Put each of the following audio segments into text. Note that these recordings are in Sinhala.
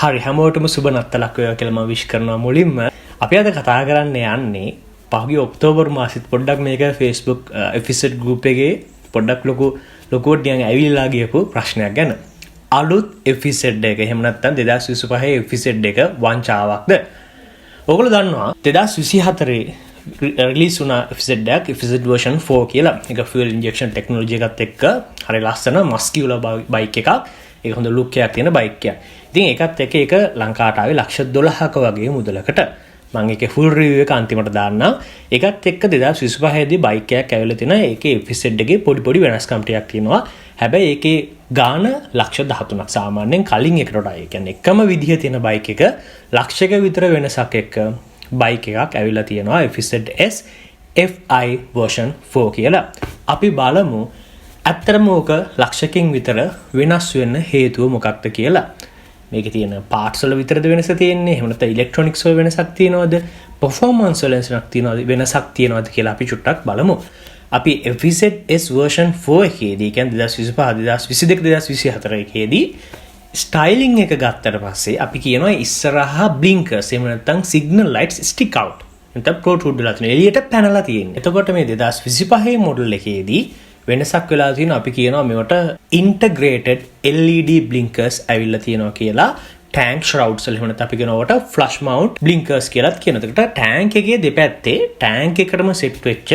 හරි හැමෝටම සුබ නත්තලක් වේවා කියලා මම විශ් කරනවා මුලින්ම. අපි අද කතා කරන්න යන්නේ පහුගිය ඔක්තෝබර් මාසෙත් පොඩ්ඩක් මේක Facebook එපිසෝඩ් ගෲප් එකේ පොඩ්ඩක් ලොකුවට නිකන් ඇවිල්ලා ගියපු ප්‍රශ්නයක් ගැන. අලුත් එපිසෝඩ් එක එහෙම නැත්නම් 2025 එපිසෝඩ් එක වංචාවක්ද? ඔයගොල්ලෝ දන්නවා 2024 රිලීස් වුණ එපිසෝඩ් එකක් එපිසෝඩ් version 4 කියලා. ඒක fuel injection technology එකත් එක්ක හරි ලස්සන මස්කියුලර් බයික් එකක්. ඒක හොඳ ලුක් එකක් තියෙන බයික් එකක්. ඉතින් ඒකත් එක්ක ඒක ලංකාවට ආවේ ලක්ෂ 12ක වගේ මුදලකට. මම ඒකේ full review එක අන්තිමට දාන්නම්. ඒකත් එක්ක 2025 දී බයික් එකක් ඇවිල්ලා තිනා. ඒකේ එපිසෝඩ් එකේ පොඩි වෙනස්කම් ටිකක් තියෙනවා. හැබැයි ඒකේ ගාන ලක්ෂ 13ක් සාමාන්‍යයෙන් කලින් එකට වඩා. ඒ කියන්නේ එකම විදිහේ තියෙන බයික් එක ලක්ෂයක විතර වෙනසක් එක්ක බයික් එකක් ඇවිල්ලා තියෙනවා එපිසෝඩ් S FI version 4 කියලා. අපි බලමු ඇත්තටම ඕක ලක්ෂකින් විතර වෙනස් වෙන්න හේතුව මොකක්ද කියලා. මේකේ තියෙන පාර්ට්ස් වල විතරද වෙනස තියෙන්නේ? එහෙම නැත්නම් ඉලෙක්ට්‍රොනික්ස් වල වෙනසක් තියෙනවද? පර්ෆෝමන්ස් වල වෙනසක් තියෙනවද කියලා අපි චුට්ටක් බලමු. අපි එපිසෝඩ් S version 4 එකේදී කියන්නේ 2025 2022 එකේදී ස්ටයිලින් එක ගත්තට පස්සේ අපි කියනවා ඉස්සරහා බ්ලින්කර්ස් එහෙම නැත්නම් සිග්නල් ලයිට්ස් ස්ටික් අවුට්. නැත්නම් ප්‍රොට්‍රූඩ් වෙලා තියෙනවා. එළියට පැනලා තියෙන්නේ. එතකොට මේ 2025 මොඩල් එකේදී වෙනසක් වෙලා තියෙනවා. අපි කියනවා මේවට integrated LED blinkers ඇවිල්ලා තියෙනවා කියලා. tank shrouds වල එහෙම නැත්නම් අපි කියනවට flush mount blinkers කියලාත් කියනවා. ඒකට tank එකේ දෙපැත්තේ tank එකටම set වෙච්ච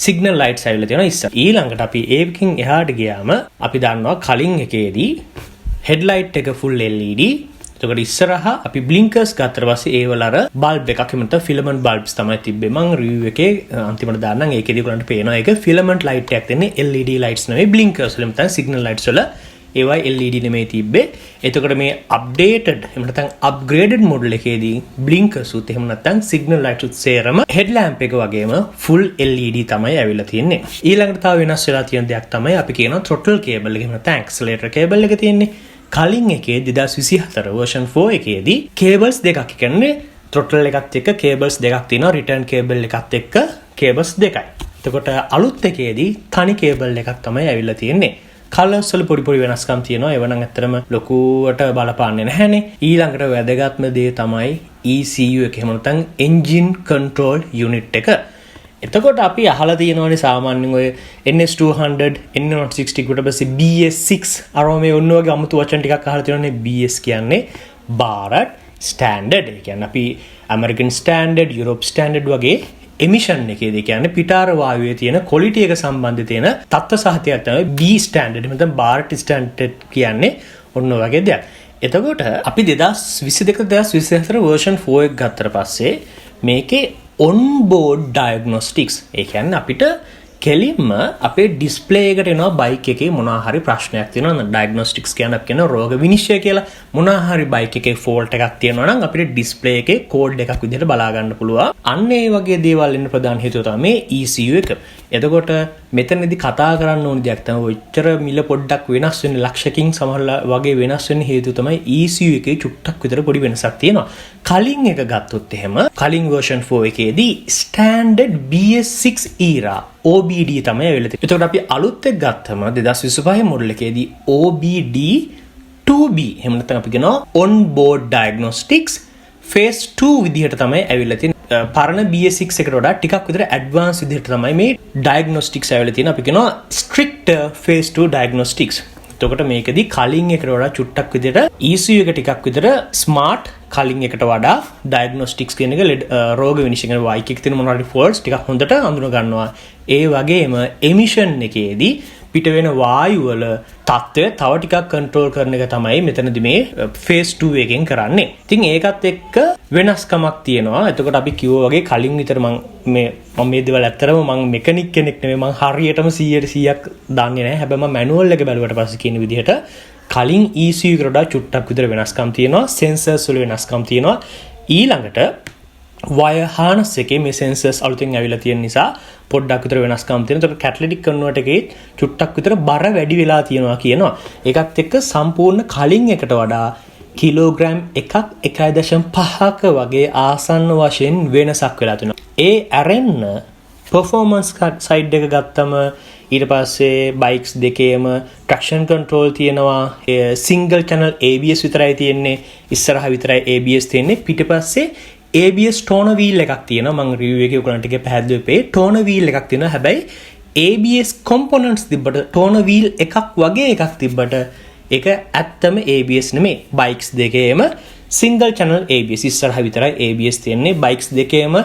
signal lights ඇවිල්ලා තියෙනවා ඉස්සර. ඊළඟට අපි ඒකකින් එහාට ගියාම අපි දන්නවා කලින් එකේදී headlight එක full LED. එතකොට ඉස්සරහා අපි blinkers ගත්තට පස්සේ ඒ වල අර bulb එකක් එහෙම නැත්නම් filament bulbs තමයි තිබ්බේ. මම review එකේ අන්තිමට දාන්නම්. ඒකේදී ඔයගලන්ට පේනවා ඒක filament light එකක් දෙන්නේ LED lights නෙවෙයි blinkers වල නැත්නම් signal lights වල ඒවයි LED නෙමෙයි තිබ්බේ. එතකොට මේ updated එහෙම නැත්නම් upgraded model එකේදී blinkers උත් එහෙම නැත්නම් signal lights උත් සේරම headlamp එක වගේම full LED තමයි ඇවිල්ලා තියෙන්නේ. ඊළඟට තව වෙනස් වෙලා තියෙන දෙයක් තමයි අපි කියනවා throttle cable එක එහෙම නැත්නම් accelerator cable එක තියෙන්නේ. කලින් එකේ 2024 version 4 එකේදී cables දෙකක් කියන්නේ throttle එකත් එක්ක cables දෙකක් තියෙනවා return cable එකත් එක්ක cables දෙකයි. එතකොට අලුත් එකේදී තනි cable එකක් තමයි ඇවිල්ලා තියෙන්නේ. කලර්ස් වල පොඩි වෙනස්කම් තියෙනවා. ඒව නම් ඇත්තටම ලොකුවට බලපාන්නේ නැහැනේ. ඊළඟට වැදගත්ම දේ තමයි ECU එක. එහෙම නැත්නම් engine control unit එක. එතකොට අපි අහලා තියෙනවානේ සාමාන්‍යයෙන් ඔය NS200 N160 කට පස්සේ BS6 අරම මේ ඔන්න වගේ අමුතු වචන ටිකක් අහලා තියෙනවානේ. BS කියන්නේ Bharat Standard. ඒ කියන්නේ අපි American Standard, Europe Standard වගේ එමිෂන් එකේදී කියන්නේ පිටාර වායුවේ තියෙන ක්වොලිටි එක සම්බන්ධ තියෙන තත්ත්ව සහතිකයක් තමයි B ස්ටෑන්ඩඩ්. එහෙම නැත්නම් Bharat Standard කියන්නේ ඔන්න වගේ දෙයක්. එතකොට අපි 2022 2024 version 4 එක ගත්තට පස්සේ මේකේ on-board diagnostics ඒ කියන්නේ අපිට කෙලින්ම අපේ ඩිස්ප්ලේ එකට එනවා බයික් එකේ මොනවා හරි ප්‍රශ්නයක් තියෙනවා නම් diagnostics කියන්නේ අපි කියන රෝග විනිශ්චය කියලා. මොනවා හරි බයික් එකේ fault එකක් තියෙනවා නම් අපිට ඩිස්ප්ලේ එකේ කෝඩ් එකක් විදිහට බලා ගන්න පුළුවන්. අන්න ඒ වගේ දේවල් ඉන්න ප්‍රධාන හේතුව තමයි මේ ECU එක. එතකොට මෙතනදී කතා කරන්න ඕන දෙයක් තමයි ඔච්චර මිල පොඩ්ඩක් වෙනස් වෙන්නේ ලක්ෂකින් සමහරලා වගේ වෙනස් වෙන්න හේතුව තමයි ECU එකේ චුට්ටක් විතර පොඩි වෙනසක් තියෙනවා. කලින් එක ගත්තොත් එහෙම කලින් version 4 එකේදී standard BS6 era OBD තමයි වෙලා තියෙන්නේ. එතකොට අපි අලුත් එක ගත්තම 2025 මොඩල් එකේදී OBD 2B එහෙම නැත්නම් අපි කියනවා on board diagnostics phase 2 විදිහට තමයි ඇවිල්ලා තියෙන්නේ. පරණ BS6 එකට වඩා ටිකක් විතර ඇඩ්වාන්ස් විදිහට තමයි මේ diagnostics ඇවිල්ලා තියෙන්නේ. අපි කියනවා stricter phase 2 diagnostics. එතකොට මේකදී කලින් එකට වඩා චුට්ටක් විදිහට ECU එක ටිකක් විතර smart කලින් එකට වඩා diagnostics කියන එක රෝග විනිශ්චය කරන බයික් එකේ තියෙන මොනවා හරි faults ටිකක් හොඳට අඳුන ගන්නවා. ඒ වගේම emission එකේදී පිට වෙන වායු වල තත්ත්වය තව ටිකක් කන්ට්‍රෝල් කරන එක තමයි මෙතනදී මේ phase 2 එකෙන් කරන්නේ. ඉතින් ඒකත් එක්ක වෙනස්කමක් තියෙනවා. එතකොට අපි කිව්වා වගේ කලින් විතර මම මේ දේවල් ඇත්තරම මම මෙකැනික් කෙනෙක් නෙමෙයි. මම හරියටම 100% දන්නේ නැහැ. හැබැයි මම මැනුවල් එක බැලුවට පස්සේ කියන විදිහට කලින් ECU එකට වඩා චුට්ටක් විතර වෙනස්කම් තියෙනවා. sensors වල වෙනස්කම් තියෙනවා. ඊළඟට wire harness එකේ මේ sensors අලුතෙන් ඇවිල්ලා තියෙන නිසා පොඩ්ඩක් විතර වෙනස්කම් තියෙනවා. ඒකට catalytic converter එකේ චුට්ටක් විතර බර වැඩි වෙලා තියෙනවා කියනවා. ඒකත් එක්ක සම්පූර්ණ කලින් එකට වඩා කිලෝග්‍රෑම් 1.5ක වගේ ආසන්න වශයෙන් වෙනසක් වෙලා තියෙනවා. ඒ ඇරෙන්න performance side එක ගත්තම ඊට පස්සේ bikes දෙකේම traction control තියෙනවා, single channel ABS විතරයි තියෙන්නේ, ඉස්සරහ විතරයි ABS තියෙන්නේ, පිටපස්සේ ABS toner wheel එකක් තියෙනවා. මම review එකේ ඔයගලන්ට ටික පැහැදිලිව වෙයි. toner wheel එකක් තියෙනවා. හැබැයි ABS components තිබ්බට toner wheel එකක් වගේ එකක් තිබ්බට ඒක ඇත්තම ABS නෙමෙයි. bikes දෙකේම single channel ABS, ඉස්සරහ විතරයි ABS තියෙන්නේ. bikes දෙකේම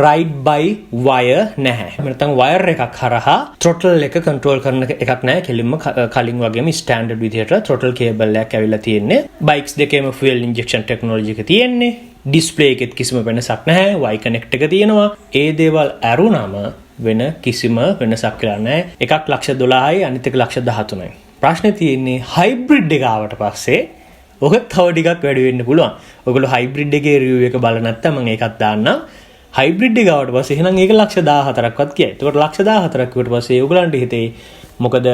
ride by wire නැහැ. එහෙම නැත්නම් wire එකක් හරහා throttle එක control කරන එකක් නැහැ. කෙලින්ම කලින් වගේම standard විදිහට throttle cable එකක් ඇවිල්ලා තියෙන්නේ. bikes දෙකේම fuel injection technology එක තියෙන්නේ. display එකෙත් කිසිම වෙනසක් නැහැ. Y connect එක තියෙනවා. ඒ දේවල් ඇරුණම වෙන කිසිම වෙනසක් කියලා නැහැ. එකක් 1,12,000යි අනිත් එක 1,13,000යි. ප්‍රශ්නේ තියෙන්නේ hybrid එක ආවට පස්සේ ඔක තව ටිකක් වැඩි වෙන්න පුළුවන්. ඔයගොල්ලෝ hybrid එකේ review එක බලලා නැත්නම් මම ඒකත් දාන්නම්. hybrid එක ආවට පස්සේ එහෙනම් ඒක 1,14,000ක්වත් කියයි. ඒකට 1,14,000ක් කිව්වට පස්සේ ඔයගලන්ට හිතේ මොකද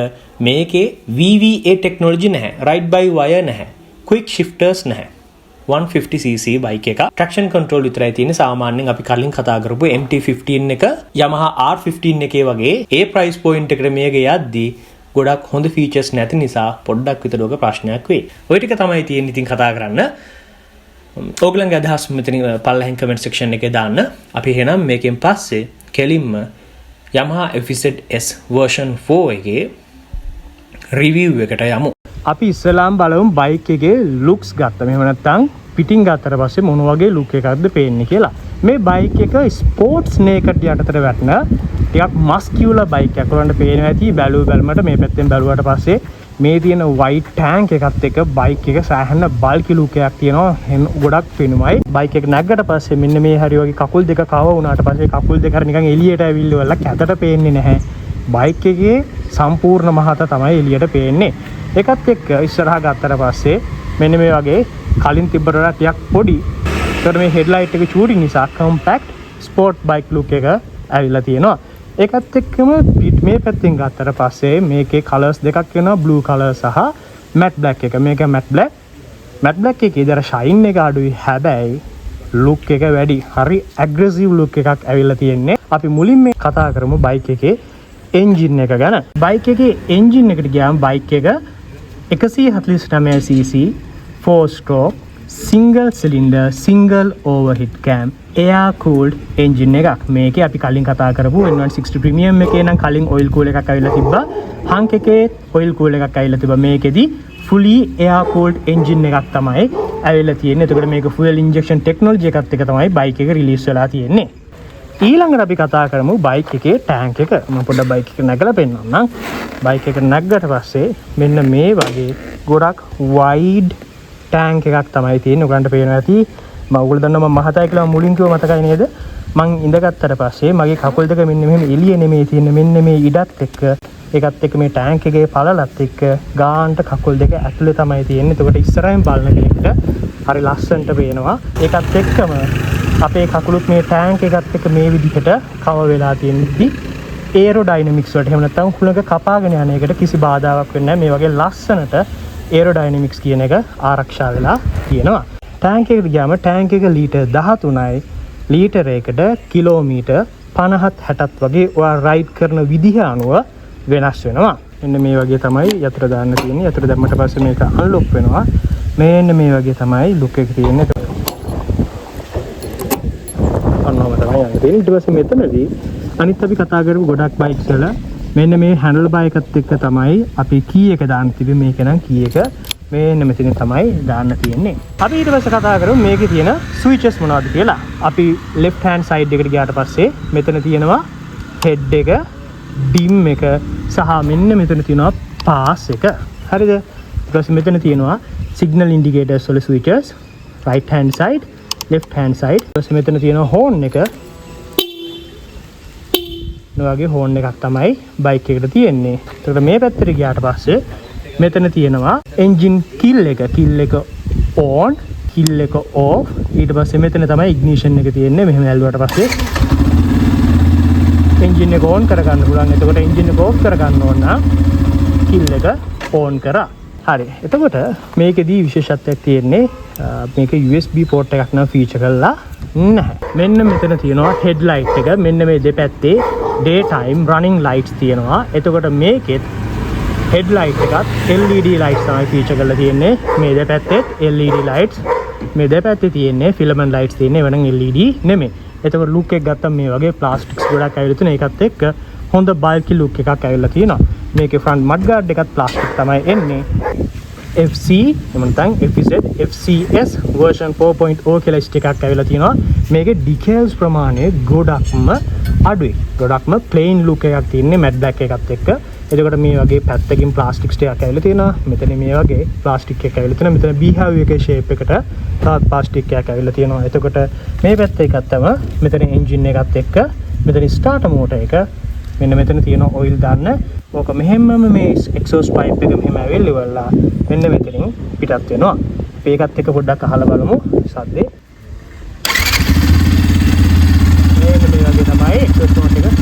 මේකේ VVA technology නැහැ. ride by wire නැහැ. quick shifters නැහැ. 150cc බයික් එක traction control විතරයි තියෙන්නේ. සාමාන්‍යයෙන් අපි කලින් කතා කරපු MT-15 එක Yamaha R15 එකේ වගේ ඒ price point එකට මේක යද්දී ගොඩක් හොඳ features නැති නිසා පොඩ්ඩක් විතර ඔක ප්‍රශ්නයක් වෙයි. ওই ටික තමයි තියෙන්නේ ඉතින් කතා කරන්න. ඕගලන්ගේ අදහස් මෙතන පල්ලෙහින් comment section එකේ දාන්න. අපි එහෙනම් මේකෙන් පස්සේ කෙලින්ම Yamaha FZ S version 4 එකේ review එකට යමු. අපි ඉස්සලාම් බලමු බයික් එකේ looks ගත්තා. මෙහෙම නැත්නම් පිටින් ගත්තට පස්සේ මොන වගේ look එකක්ද පේන්නේ කියලා. මේ බයික් එක ස්පෝර්ට්ස් නේකඩ් යටතට වැටෙන ටිකක් මස්කියුලර් බයික් එකක්. ඔයාලන්ට පේනවා ඇති බැලුවට මේ පැත්තෙන් බැලුවට පස්සේ මේ තියෙන white tank එකත් එක්ක බයික් එක සෑහෙන bulky look එකක් තියෙනවා. ගොඩක් පේනවායි. බයික් එක නැග්ගට පස්සේ මෙන්න මේ හරි වගේ කකුල් දෙක කව වුණාට පස්සේ කකුල් දෙක හරි නිකන් එළියට ඇවිල්ලා කැතට පේන්නේ නැහැ. බයික් එකේ සම්පූර්ණ මහත තමයි එළියට පේන්නේ. ඒකත් එක්ක ඉස්සරහා ගත්තට පස්සේ මෙන්න මේ වගේ කලින් තිබ්බට වඩා ටිකක් පොඩි. ඒකට මේ හෙඩ්ලයිට් එක චූටි නිසා compact sport bike look එක ඇවිල්ලා තියෙනවා. ඒකත් එක්කම මේ පැත්තෙන් ගත්තට පස්සේ මේකේ කලර්ස් දෙකක් වෙනවා, blue color සහ matte black එක. මේක matte black. matte black එකේ දර shine එක අඩුයි. හැබැයි look එක වැඩි. හරි aggressive look එකක් ඇවිල්ලා තියෙන්නේ. අපි මුලින් මේ කතා කරමු බයික් එකේ engine එක ගැන. බයික් එකේ engine එකට ගියාම බයික් එක 149cc 4 stroke single cylinder single overhead cam air cooled engine එකක්. මේකේ අපි කලින් කතා කරපු N160 premium එකේ නම් කලින් oil cool එකක් ඇවිල්ලා තිබ්බා. hunk එකේ oil cool එකක් ඇවිල්ලා තිබ්බා. මේකෙදි fully air cooled engine එකක් තමයි ඇවිල්ලා තියෙන්නේ. එතකොට මේක fuel injection technology එකත් එක තමයි බයික් එක release වෙලා තියෙන්නේ. ඊළඟට අපි කතා කරමු බයික් එකේ ටැංක් එක. මම පොඩ්ඩක් බයික් එක නැගලා පෙන්නන්නම්. බයික් එක නැග්ගට පස්සේ මෙන්න මේ වගේ ගොඩක් වයිඩ් ටැංක් එකක් තමයි තියෙන්නේ. ඔයගලන්ට පේනවා ඇති. මම ඔයගොල්ලෝ දන්නවා මම මහතයි කියලා මුලින් කිව්ව මතකයි නේද? මං ඉඳගත්තට පස්සේ මගේ කකුල් දෙක මෙන්න මෙහෙම එළිය නෙමෙයි තියෙන්නේ. මෙන්න මේ ඉඩත් එක්ක ඒකත් එක්ක මේ ටැංක් එකේ පළලත් එක්ක ගාන්ට කකුල් දෙක ඇතුලේ තමයි තියෙන්නේ. එතකොට ඉස්සරහින් බලන කෙනෙක්ට හරි ලස්සනට පේනවා. ඒකත් එක්කම අපේ කකුලුත් මේ ටැංක් එකත් එක්ක මේ විදිහට කව වෙලා තියෙද්දි ඒරෝඩයිනමික්ස් වලට එහෙම නැත්නම් කුලක කපාගෙන යන එකට කිසි බාධාවක් වෙන්නේ නැහැ. මේ වගේ ලස්සනට ඒරෝඩයිනමික්ස් කියන එක ආරක්ෂා වෙලා තියෙනවා. ටැංක් එකට ගියාම ටැංක් එක ලීටර් 13යි. ලීටර් එකකට කිලෝමීටර් 50ත් 60ත් වගේ ඔයා රයිඩ් කරන විදිහ අනුව වෙනස් වෙනවා. මෙන්න මේ වගේ තමයි යතුරු දාන්න තියෙන්නේ. යතුරු දැම්මට පස්සේ මේක අන්ලොක් වෙනවා. මෙන්න මේ වගේ තමයි ලුක් එක තියෙන්නේ. අන්නම තමයි යන්නේ. ඊට පස්සේ මෙතනදී අනිත් අපි කතා කරමු ගොඩක් බයික්ස් වල මෙන්න මේ හැන්ඩල් බාර් එකත් එක්ක තමයි අපි කී එක දාන්න තිබෙන්නේ. මේක නම් කී එක මෙන්න මෙතන තමයි දාන්න තියෙන්නේ. අපි ඊට පස්සේ කතා කරමු මේකේ තියෙන ස්විචස් මොනවද කියලා. අපි left hand side එකට ගියාට පස්සේ මෙතන තියෙනවා head එක, dim එක සහ මෙන්න මෙතන තියෙනවා pass එක. හරිද? ඊට පස්සේ මෙතන තියෙනවා signal indicators වල switches, right hand side, left hand side. ඊට පස්සේ මෙතන තියෙනවා horn එක. වගේ හෝන් එකක් තමයි බයික් එකට තියෙන්නේ. ඒකට මේ පැත්තට ගියාට පස්සේ මෙතන තියෙනවා එන්ජින් කිල් එක on, කිල් එක off. ඊට පස්සේ මෙතන තමයි ඉග්නිෂන් එක තියෙන්නේ. මෙහෙම ඇල්ලුවාට පස්සේ එන්ජින් එක on කරගන්න පුළුවන්. එතකොට එන්ජින් එක off කරගන්න ඕන නම් කිල් එක on කරා. හරි. එතකොට මේකෙදී විශේෂත්වයක් තියෙන්නේ මේක USB port එකක් නම් ෆීචර් කරලා නැහැ. මෙන්න මෙතන තියෙනවා headlight එක. මෙන්න මේ දෙපැත්තේ day time running lights තියෙනවා. එතකොට මේකෙත් headlight එකත් LED lights තමයි feature කරලා තියෙන්නේ. මේ දෙපැත්තේ LED lights, මේ දෙපැත්තේ තියෙන්නේ filament lights තියෙන්නේ. වෙනම LED නෙමෙයි. එතකොට look එක ගත්තම මේ වගේ plastics ගොඩක් ඇවිල්ලා තියෙනවා. ඒකත් එක්ක හොඳ bulky look එකක් ඇවිල්ලා තියෙනවා. මේකේ front mud guard එකත් plastic තමයි එන්නේ. FC එමන්තන් FZ FCS version 4.0 කියලා ස්ටික් එකක් ඇවිල්ලා තියෙනවා. මේකේ decals ප්‍රමාණය ගොඩක්ම අඩුයි. ගොඩක්ම plain look එකක් තියෙන්නේ matte black එකත් එක්ක. එතකොට මේ වගේ පැත්තකින් plastic stick එකක් ඇවිල්ලා තියෙනවා. මෙතන මේ වගේ plastic එකක් ඇවිල්ලා තියෙනවා. මෙතන beehive එකේ shape එකට තවත් plastic එකක් ඇවිල්ලා තියෙනවා. එතකොට මේ පැත්ත එකක් තමයි මෙතන engine එකත් එක්ක මෙතන starter motor එක මෙන්න මෙතන තියෙන oil දාන්න. ඕක මෙහෙමම මේ exhaust pipe එක මෙහෙම ඇවිල්ලා මෙන්න මෙතනින් පිටත් වෙනවා. අපි ඒකත් එක්ක පොඩ්ඩක් අහලා බලමු සද්දේ. මේ වගේ තමයි exhaust motor එක.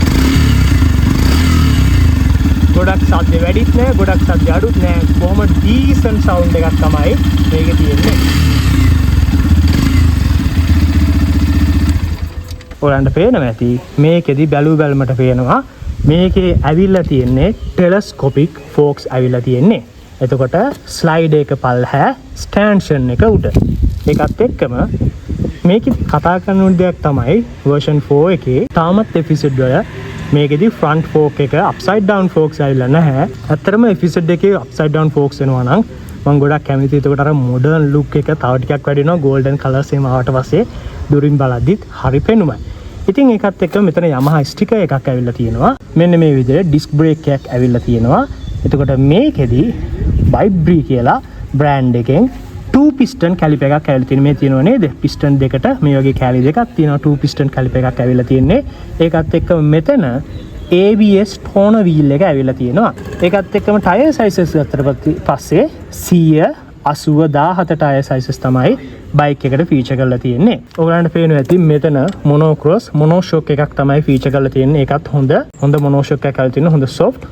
ගොඩක් සද්ද වැඩිත් නෑ, ගොඩක් සද්ද අඩුත් නෑ. කොහොම decent sound එකක් තමයි මේකේ තියෙන්නේ. ඔයාලන්ට පේනවා ඇති මේකෙදි බැලුමට පේනවා මේකේ ඇවිල්ලා තියෙන්නේ ටෙලස්කෝපික් ෆෝක්ස් ඇවිල්ලා තියෙන්නේ. එතකොට ස්ලයිඩ් එක පල්හැ ස්ටෑන්ෂන් එක උඩ. ඒකත් එක්කම මේකේ කතා කරන දෙයක් තමයි version 4 එකේ තාමත් එපිසෝඩ් වල මේකෙදි front fork එක upside down forks ඇවිල්ලා නැහැ. ඇත්තටම එපිසෝඩ් එකේ upside down forks වෙනවා නම් මම ගොඩක් කැමතියි. එතකොට අර modern look එක තව ටිකක් වැඩි වෙනවා. golden colors එහෙම ආවට පස්සේ දුරින් බලද්දිත් හරි පෙනුමයි. ඉතින් ඒකත් එක්ක මෙතන Yamaha sticker එකක් ඇවිල්ලා තියෙනවා. මෙන්න මේ විදිහට disc brake එකක් ඇවිල්ලා තියෙනවා. එතකොට මේකෙදි Vibri කියලා brand එකෙන් 2 piston caliper එකක් ඇවිල්ලා තියෙනවා. මේ තියෙනව නේද? piston දෙකට මේ වගේ කැලි දෙකක් තියෙනවා. 2 piston caliper එකක් ඇවිල්ලා තියෙන්නේ. ඒකත් එක්ක මෙතන ABS toner wheel එක ඇවිල්ලා තියෙනවා. ඒකත් එක්කම tire sizes ගත්තට පස්සේ 180 tire sizes තමයි බයික් එකට ෆීචර් කරලා තියෙන්නේ. ඔයගලන්ට පේනවා ඇති මෙතන මොනෝක්‍රොස් මොනෝෂොක් එකක් තමයි ෆීචර් කරලා තියෙන්නේ. ඒකත් හොඳ මොනෝෂොක් එකක් ඇවිල්ලා තියෙනවා. හොඳ soft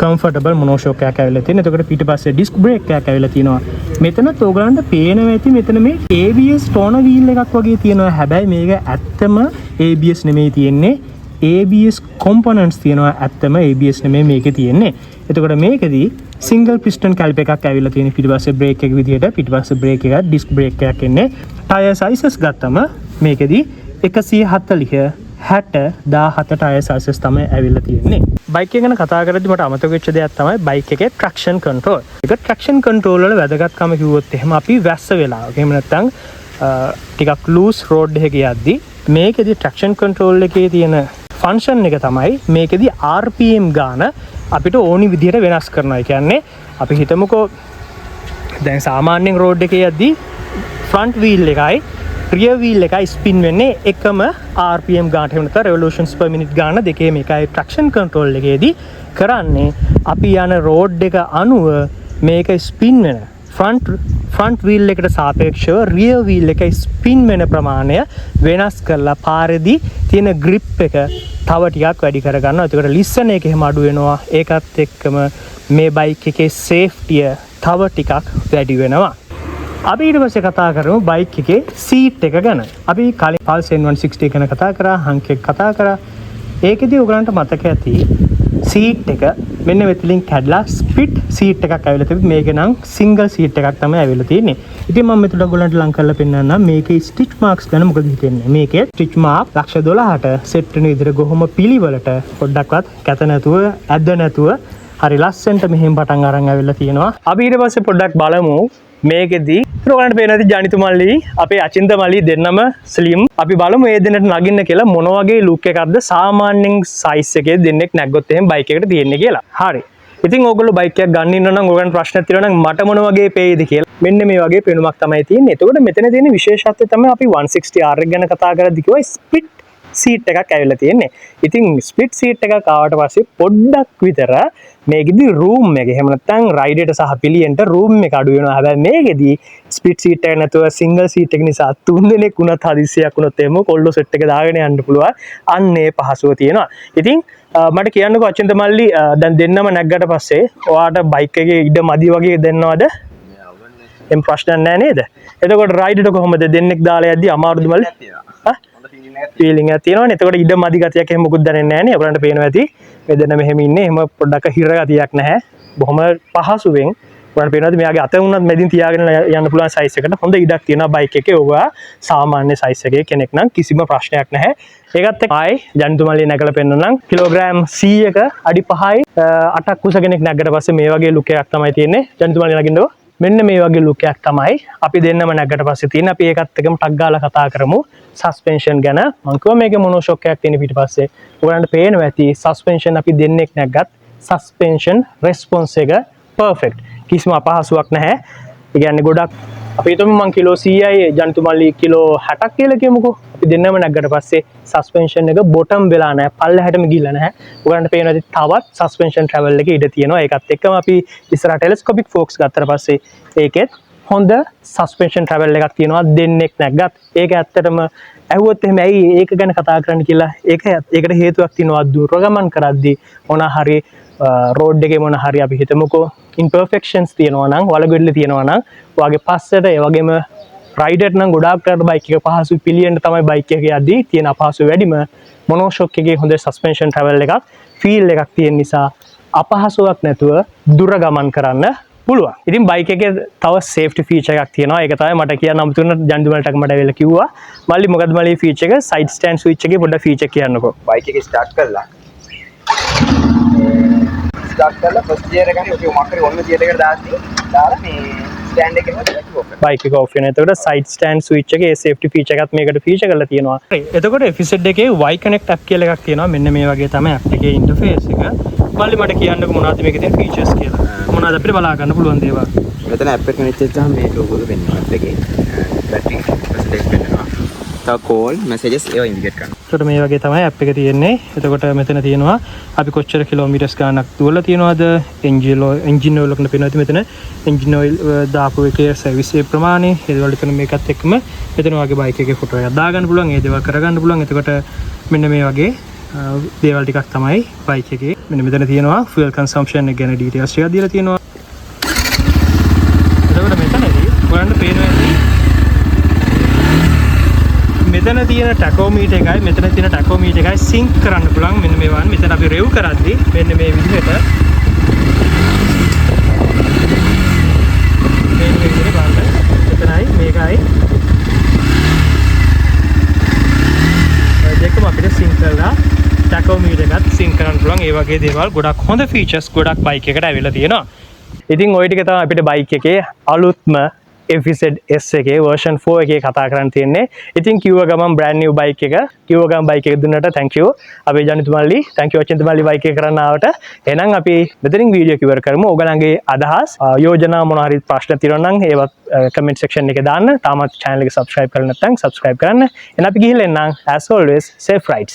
comfortable මොනෝෂොක් එකක් ඇවිල්ලා තියෙනවා. එතකොට පිටිපස්සේ disc brake එකක් ඇවිල්ලා තියෙනවා. මෙතනත් ඔයගලන්ට පේනවා ඇති මෙතන මේ ABS toner wheel එකක් වගේ තියෙනවා. හැබැයි මේක ඇත්තම ABS නෙමෙයි තියෙන්නේ. ABS components තියෙනවා. ඇත්තම ABS නෙමෙයි මේකේ තියෙන්නේ. එතකොට මේකෙදී single piston caliper එකක් ඇවිල්ලා තියෙන පිටිපස්සේ brake එක විදියට පිටිපස්සේ brake එකක් disc brake එකක් එන්නේ. tire sizes ගත්තම මේකෙදී 140 60 tire sizes තමයි ඇවිල්ලා තියෙන්නේ. බයික් එක ගැන කතා කරද්දි මට අමතක වෙච්ච දෙයක් තමයි බයික් එකේ traction control. ඒක traction control වල වැදගත්කම කිව්වොත් එහෙම අපි වැස්ස වෙලාවක එහෙම නැත්නම් ටිකක් loose road එකක යද්දි මේකෙදී traction control එකේ තියෙන function එක තමයි මේකෙදී RPM ගාන අපිට ඕනි විදිහට වෙනස් කරනවා. ඒ කියන්නේ අපි හිතමුකෝ දැන් සාමාන්‍යයෙන් road එකේ යද්දී front wheel එකයි rear wheel එකයි spin වෙන්නේ එකම RPM ගානට. එහෙම නැත්නම් revolutions per minute ගාන දෙකේම එකයි. traction control එකේදී කරන්නේ අපි යන road එක අනුව මේක spin වෙන front wheel එකට සාපේක්ෂව rear wheel එකේ spin වෙන ප්‍රමාණය වෙනස් කරලා පාරේදී තියෙන grip එක තව ටිකක් වැඩි කර ගන්නවා. ඒකට listen එක එහෙම අඩු වෙනවා. ඒකත් එක්කම මේ බයික් එකේ safety තව ටිකක් වැඩි වෙනවා. අපි ඊට පස්සේ කතා කරමු බයික් එකේ seat එක ගැන. අපි කලින් Pulse N160 ගැන කතා කරා, Hunk එක කතා කරා. ඒකෙදී ඔයගලන්ට මතක ඇති seat එක මෙන්න මෙතනින් කැඩලා split seat එකක් ඇවිල්ලා තිබි. මේක නම් single seat එකක් තමයි ඇවිල්ලා තියෙන්නේ. ඉතින් මම මෙතන ඔයගලන්ට ලං කරලා පෙන්නන්නම් මේකේ stitch marks ගැන මොකද හිතෙන්නේ. මේකේ stitch mark 12,000ට set වෙන විදිහට කොහොම පිළිවෙලට පොඩ්ඩක්වත් කැත නැතුව ඇද්ද නැතුව හරි ලස්සනට මෙහෙම පටන් අරන් ඇවිල්ලා තියෙනවා. අපි ඊට පස්සේ පොඩ්ඩක් බලමු මේකෙදී ඔයගලන්ට පේන ඇති ජනිතු මල්ලි අපේ අචින්ත මල්ලි දෙන්නම ස්ලිම්. අපි බලමු මේ දෙන්නට නගින්න කියලා මොන වගේ ලුක් එකක්ද සාමාන්‍යයෙන් සයිස් එකේ දෙන්නෙක් නැග්ගොත් එහෙම බයික් එකට තියෙන්නේ කියලා. හරි. ඉතින් ඕගොල්ලෝ බයික් එකක් ගන්න ඉන්න නම් ඔයගලන්ට ප්‍රශ්නයක් තියෙනවා නම් මට මොන වගේ පේයිද කියලා. මෙන්න මේ වගේ පෙනුමක් තමයි තියෙන්නේ. එතකොට මෙතන තියෙන විශේෂත්වය තමයි අපි 160R එක ගැන කතා කරද්දි කිව්වා ස්ප්ලිට් සීට් එකක් ඇවිල්ලා තියෙන්නේ. ඉතින් ස්ප්ලිට් සීට් එකක් ආවට පස්සේ පොඩ්ඩක් විතර මේකෙදි රූම් එක එහෙම නැත්නම් රයිඩර්ට සහ පිලියන්ට රූම් එක අඩු වෙනවා. හැබැයි මේකෙදි ස්ප්ලිට් සීට් එක නැතුව සිංගල් සීට් එක නිසා තුන් දෙනෙක් වුණත් හදිස්සියක් වුණොත් එමු කොල්ලෝ සෙට් එක දාගෙන යන්න පුළුවන්. අන්නේ පහසුව තියෙනවා. ඉතින් මට කියන්නකෝ අචින්ත මල්ලි දැන් දෙන්නම නැග්ගට පස්සේ ඔයාට බයික් එකේ ඉඩ මදි වගේ දෙන්නවද? එම් ප්‍රශ්නයක් නැහැ නේද? එතකොට රයිඩර්ට කොහොමද දෙන්නෙක් දාලා යද්දි අමාරුද මල්ලි? ෆීලිං එකක් තියෙනවනේ. එතකොට ඉඩ මදි ගතියක් එහෙම මොකුත් දැනෙන්නේ නැහැ නේ. ඔයගලන්ට පේනවා ඇති. මෙතන මෙහෙම ඉන්නේ. එහෙම පොඩ්ඩක් හිර ගතියක් නැහැ. බොහොම පහසුවෙන් ඔයාලට පේනවාද මෙයාගේ අත උනත් මැදින් තියාගෙන යන්න පුළුවන් සයිස් එකට හොඳ ඉඩක් තියෙනවා බයික් එකේ. ඔවා සාමාන්‍ය සයිස් එකේ කෙනෙක් නම් කිසිම ප්‍රශ්නයක් නැහැ. ඒකත් එක්ක ආයි ජනිතුමල්ලි නැගලා පෙන්නනම් කිලෝග්‍රෑම් 100ක අඩි 5යි 8ක් කුස කෙනෙක් නැග්ගට පස්සේ මේ වගේ ලුක් එකක් තමයි තියෙන්නේ. ජනිතුමල්ලි නගින්නකෝ. මෙන්න මේ වගේ ලුක් එකක් තමයි අපි දෙන්නම නැග්ගට පස්සේ තියෙන. අපි ඒකත් එක්කම ටක් ගාලා කතා කරමු සස්පෙන්ෂන් ගැන. මම කිව්වා මේකේ මොනෝ ෂොක් එකක් තියෙන පිටිපස්සේ. ඔයගලන්ට පේනවා ඇති සස්පෙන්ෂන් අපි දෙන්නෙක් නැග්ගත් සස්පෙන්ෂන් රෙස්පොන්ස් එක පර්ෆෙක්ට්. කිසිම අපහසුයක් නැහැ. ඒ කියන්නේ ගොඩක් අපි හිතමු මං කිලෝ 100යි ජනිතුමල්ලි කිලෝ 60ක් කියලා කියමුකෝ. අපි දෙන්නම නැග්ගට පස්සේ සස්පෙන්ෂන් එක බොටම් වෙලා නැහැ. පල්ලෙහාටම ගිහිල්ලා නැහැ. ඔයගලන්ට පේනවා තවත් සස්පෙන්ෂන් ට්‍රැවල් එකේ ඉඩ තියෙනවා. ඒකත් එක්කම අපි ඉස්සරහ ටෙලස්කෝපික් ෆෝක්ස් ගත්තට පස්සේ ඒකෙත් හොඳ සස්පෙන්ෂන් ට්‍රැවල් එකක් තියෙනවා දෙන්නෙක් නැග්ගත්. ඒක ඇත්තටම ඇහුවොත් එහෙම ඇයි ඒක ගැන කතා කරන්න කියලා ඒකට හේතුවක් තියෙනවා. දුර ගමන් කරද්දී මොන හරි රෝඩ් එකේ මොන හරි අපි හිතමුකෝ ඉම්පර්ෆෙක්ෂන්ස් තියෙනවා නම් වලගොඩල තියෙනවා නම් ඔයාගේ පස්සට ඒ වගේම රයිඩර් නම් ගොඩාක් කරලා බයික් එක පහසු පිළියෙන්න තමයි බයික් එක යද්දී තියෙන අපහසු වැඩිම මොනෝ ෂොක් එකේ හොඳ සස්පෙන්ෂන් ට්‍රැවල් එකක් ෆීල් එකක් තියෙන නිසා අපහසුයක් නැතුව දුර ගමන් කරන්න පුළුවන්. ඉතින් බයික් එකේ තව සේෆ්ටි ෆීචර් එකක් තියෙනවා. ඒක තමයි මට කියන්න අමුතුන ජන්දුමල්ටක් මට වෙලා කිව්වා. මල්ලි මොකද මල්ලි ෆීචර් එක සයිඩ් ස්ටෑන්ඩ් ස්විච් එකේ පොඩ්ඩක් ෆීචර් කියන්නකෝ. බයික් එක ස්ටාර්ට් කරලා ෆස්ට් ගියර් එක ගන්න ඔකේ මොකක්ද ඔන්න ගියර් එකට දාලා මේ ස්ටෑන්ඩ් එකේම බයික් එක ඔෆ් වෙනවා. එතකොට සයිඩ් ස්ටෑන්ඩ් ස්විච් එකේ සේෆ්ටි ෆීචර් එකත් මේකට ෆීචර් කරලා තියෙනවා. එතකොට FZ එකේ Y Connect app කියලා එකක් තියෙනවා. මෙන්න මේ වගේ තමයි app එකේ ඉන්ටර්ෆේස් එක. මල්ලි මට කියන්නකෝ මොනවද මේකේ තියෙන ෆීචර්ස් කියලා. මොනවද අපිට බලා ගන්න පුළුවන් දේවල්. මෙතන app එක කනෙක්ට් වෙච්චාම මේ ලෝගෝ එක පෙන්වනවා app එකේ. බැටරි පර්සන්ටේජ් පෙන්වනවා. තව කෝල් මැසේජස් ඒවා ඉන්ඩිකේට් කරනවා. එතකොට මේ වගේ තමයි app එක තියෙන්නේ. එතකොට මෙතන තියෙනවා අපි කොච්චර කිලෝමීටර්ස් ගාණක් දුවලා තියෙනවද, එන්ජින් ඔයිල් එකකට පේනවා මෙතන එන්ජින් ඔයිල් දාපු එකේ සර්විස් ඒ ප්‍රමාණය. ඒ වල තියෙන මේකත් එක්කම මෙතන වගේ බයික් එකේ ෆොටෝ එකක් දාගන්න පුළුවන්. ඒ දේවල් කරගන්න පුළුවන්. එතකොට මෙන්න මේ වගේ දේවල් ටිකක් තමයි බයික් එකේ. මෙන්න මෙතන තියෙනවා fuel consumption එක ගැන details ටිකක් දීලා තියෙනවා. එතකොට මෙතනදී ඔයගොල්ලන්ට පේනවා මෙතන තියෙන ටැකෝමීටර් එකයි මෙතන තියෙන ටැකෝමීටර් එකයි සින්ක් කරන්න පුළුවන්. මෙන්න මේ වань මෙතන අපි රෙව් කරද්දී මෙන්න මේ විදිහට මේ විදිහට බලන්න. මෙතනයි මේකයි දෙකම අපිට සින්ක් කරලා ටැකෝමීටර් එකත් සින්ක් කරන්න පුළුවන්. ඒ වගේ දේවල් ගොඩක් හොඳ ෆීචර්ස් ගොඩක් බයික් එකට ඇවිල්ලා තියෙනවා. ඉතින් ওই ටික තමයි අපිට බයික් එකේ අලුත්ම FZ S එකේ version 4 එකේ කතා කරන්න තියෙන්නේ. ඉතින් කිව්ව ගමන් brand new bike එක කිව්ව ගමන් bike එක දුන්නට thank you. අපේ ජනිතුමල්ලි thank you චින්තමල්ලි bike එක කරන්න ආවට. එහෙනම් අපි මෙතනින් වීඩියෝ කිවර කරමු. ඔයගලගේ අදහස් යෝජනා මොන හරි ප්‍රශ්න තියෙනවා නම් ඒවත් comment section එකේ දාන්න. තාමත් channel එක subscribe කරලා නැත්නම් subscribe කරන්න. එහෙනම් අපි ගිහින් එන්නම් as always safe rides.